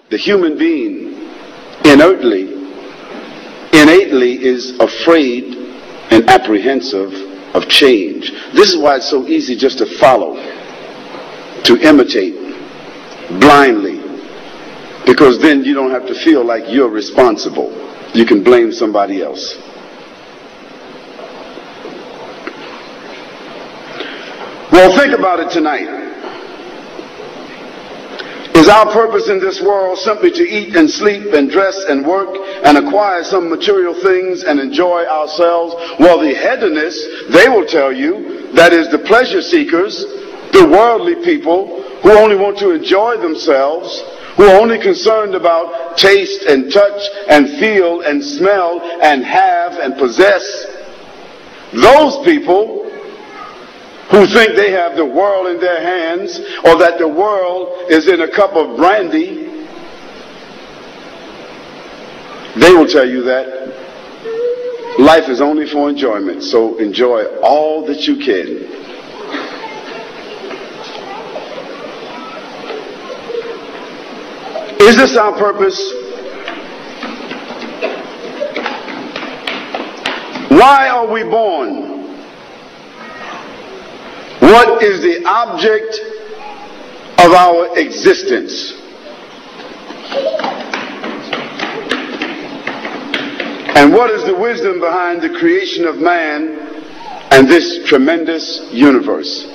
the human being innately is afraid and apprehensive of change. This is why it's so easy just to follow, to imitate blindly, because then you don't have to feel like you're responsible. You can blame somebody else. Well, think about it tonight. Is our purpose in this world simply to eat and sleep and dress and work and acquire some material things and enjoy ourselves? Well, the hedonists, they will tell you, that is the pleasure seekers, the worldly people who only want to enjoy themselves, who are only concerned about taste and touch and feel and smell and have and possess. Those people who think they have the world in their hands, or that the world is in a cup of brandy, they will tell you that life is only for enjoyment, so enjoy all that you can. Is this our purpose? Why are we born? What is the object of our existence? And what is the wisdom behind the creation of man and this tremendous universe?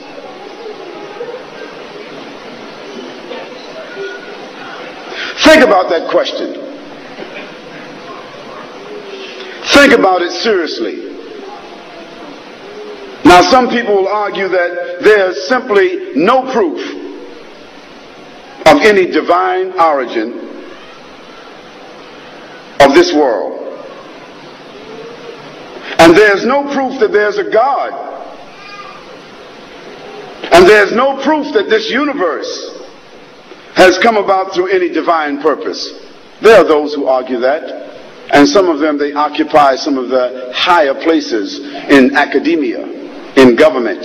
Think about that question. Think about it seriously. Now, some people will argue that there's simply no proof of any divine origin of this world. And there's no proof that there's a God. And there's no proof that this universe has come about through any divine purpose. There are those who argue that. And some of them, they occupy some of the higher places in academia, in government.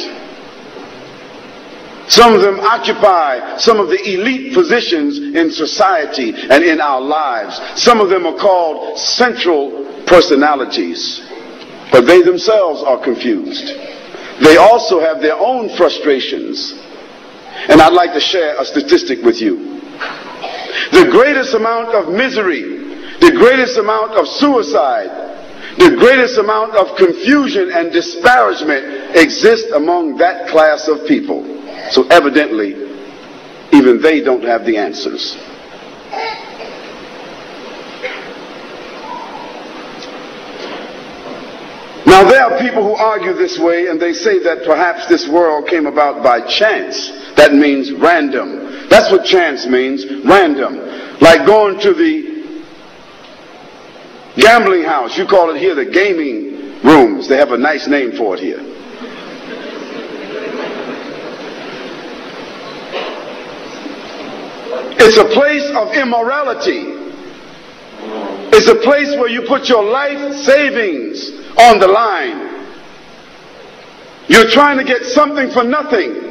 Some of them occupy some of the elite positions in society and in our lives. Some of them are called central personalities. But they themselves are confused. They also have their own frustrations. And I'd like to share a statistic with you. The greatest amount of misery, the greatest amount of suicide, the greatest amount of confusion and disparagement exists among that class of people. So evidently, even they don't have the answers. Now, there are people who argue this way, and they say that perhaps this world came about by chance. That means random. That's what chance means, random. Like going to the gambling house. You call it here the gaming rooms. They have a nice name for it here. It's a place of immorality. It's a place where you put your life savings on the line. You're trying to get something for nothing.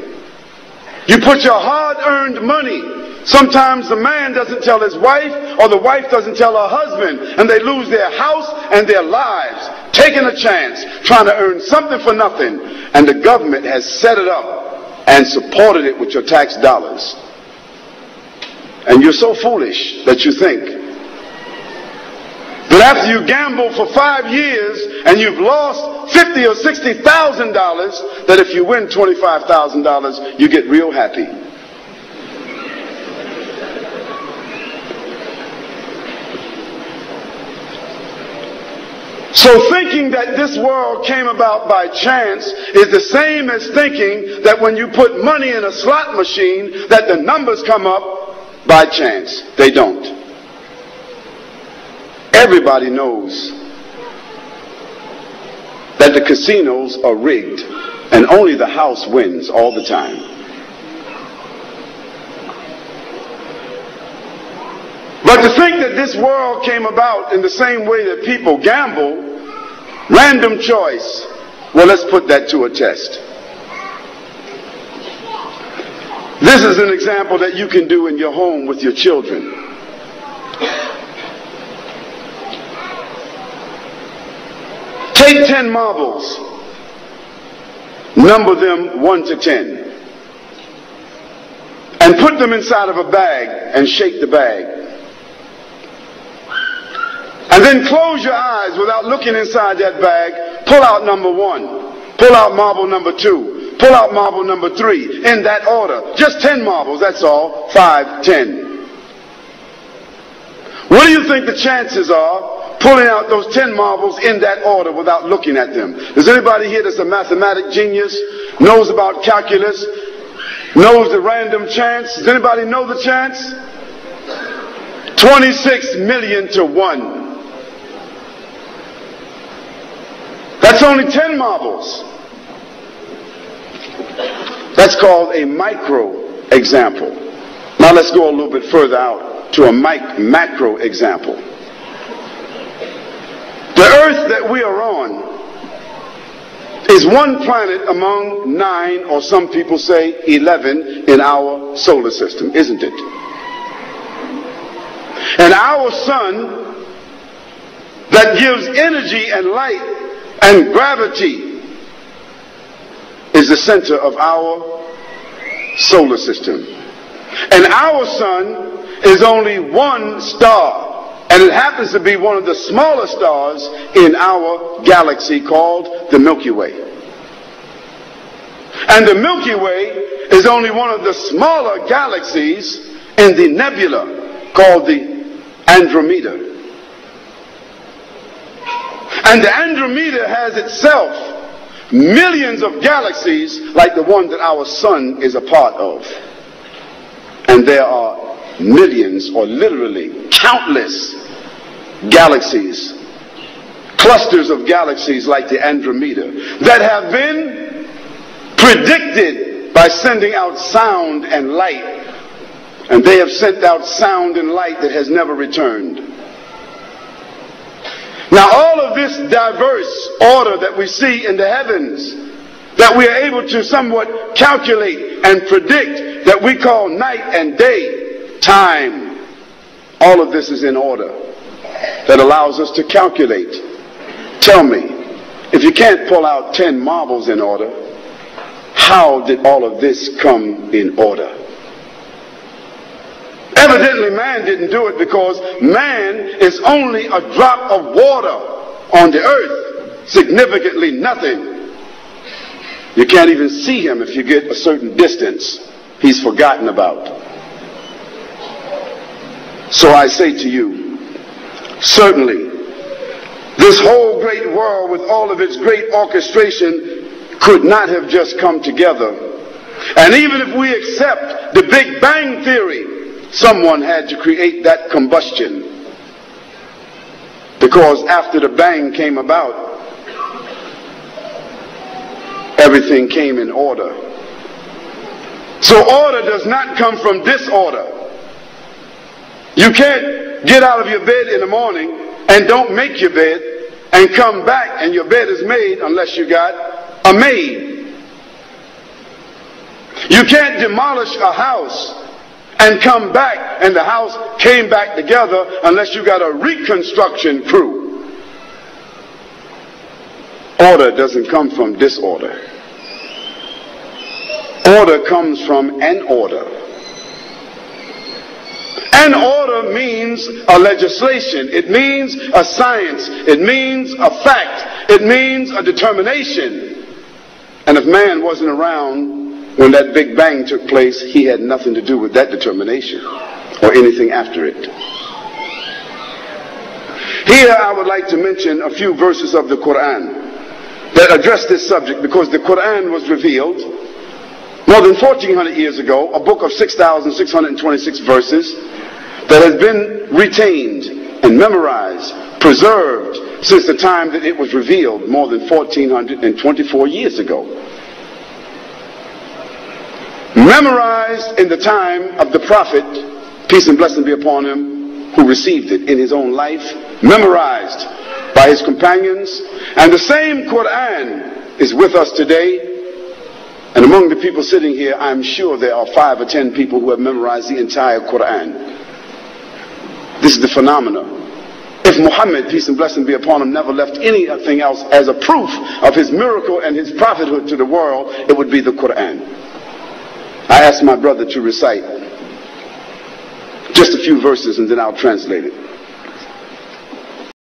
You put your hard-earned money. Sometimes the man doesn't tell his wife, or the wife doesn't tell her husband, and they lose their house and their lives, taking a chance, trying to earn something for nothing. And the government has set it up and supported it with your tax dollars. And you're so foolish that you think that after you gamble for 5 years and you've lost $50,000 or $60,000, that if you win $25,000, you get real happy. So thinking that this world came about by chance is the same as thinking that when you put money in a slot machine that the numbers come up by chance. They don't. Everybody knows that the casinos are rigged and only the house wins all the time. But to think that this world came about in the same way that people gamble, random choice, well, let's put that to a test. This is an example that you can do in your home with your children. Take 10 marbles, number them 1 to 10, and put them inside of a bag and shake the bag. And then close your eyes without looking inside that bag. Pull out number 1. Pull out marble number 2. Pull out marble number 3. In that order. Just 10 marbles, that's all. 5, 10. What do you think the chances are pulling out those 10 marbles in that order without looking at them? Is anybody here that's a mathematic genius, knows about calculus, knows the random chance? Does anybody know the chance? 26 million to 1. That's only 10 marbles. That's called a micro example. Now let's go a little bit further out to a macro example. The earth that we are on is one planet among 9, or some people say 11, in our solar system, isn't it? And our sun that gives energy and light and gravity is the center of our solar system. And our sun is only one star, and it happens to be one of the smaller stars in our galaxy called the Milky Way. And the Milky Way is only one of the smaller galaxies in the nebula called the Andromeda. And the Andromeda has itself millions of galaxies like the one that our sun is a part of. And there are millions, or literally countless galaxies, clusters of galaxies like the Andromeda, that have been predicted by sending out sound and light. And they have sent out sound and light that has never returned. Now all of this diverse order that we see in the heavens, that we are able to somewhat calculate and predict, that we call night and day, time, all of this is in order that allows us to calculate. Tell me, if you can't pull out 10 marbles in order, how did all of this come in order? Evidently man didn't do it, because man is only a drop of water on the earth, significantly nothing. You can't even see him if you get a certain distance. He's forgotten about. So I say to you, certainly this whole great world with all of its great orchestration could not have just come together. And even if we accept the Big Bang theory, someone had to create that combustion, because after the bang came about, everything came in order. So order does not come from disorder. You can't get out of your bed in the morning and don't make your bed and come back and your bed is made unless you got a maid. You can't demolish a house and come back and the house came back together unless you got a reconstruction crew. Order doesn't come from disorder. Order comes from an order. An order means a legislation. It means a science. It means a fact. It means a determination. And if man wasn't around when that Big Bang took place, he had nothing to do with that determination or anything after it. Here I would like to mention a few verses of the Quran that address this subject, because the Quran was revealed more than 1400 years ago, a book of 6,626 verses that has been retained and memorized, preserved since the time that it was revealed more than 1424 years ago. Memorized in the time of the Prophet, peace and blessing be upon him, who received it in his own life, memorized by his companions. And the same Quran is with us today. And among the people sitting here, I'm sure there are 5 or 10 people who have memorized the entire Quran. This is the phenomena If Muhammad, peace and blessing be upon him, never left anything else as a proof of his miracle and his prophethood to the world, it would be the Quran. I asked my brother to recite just a few verses and then I'll translate it.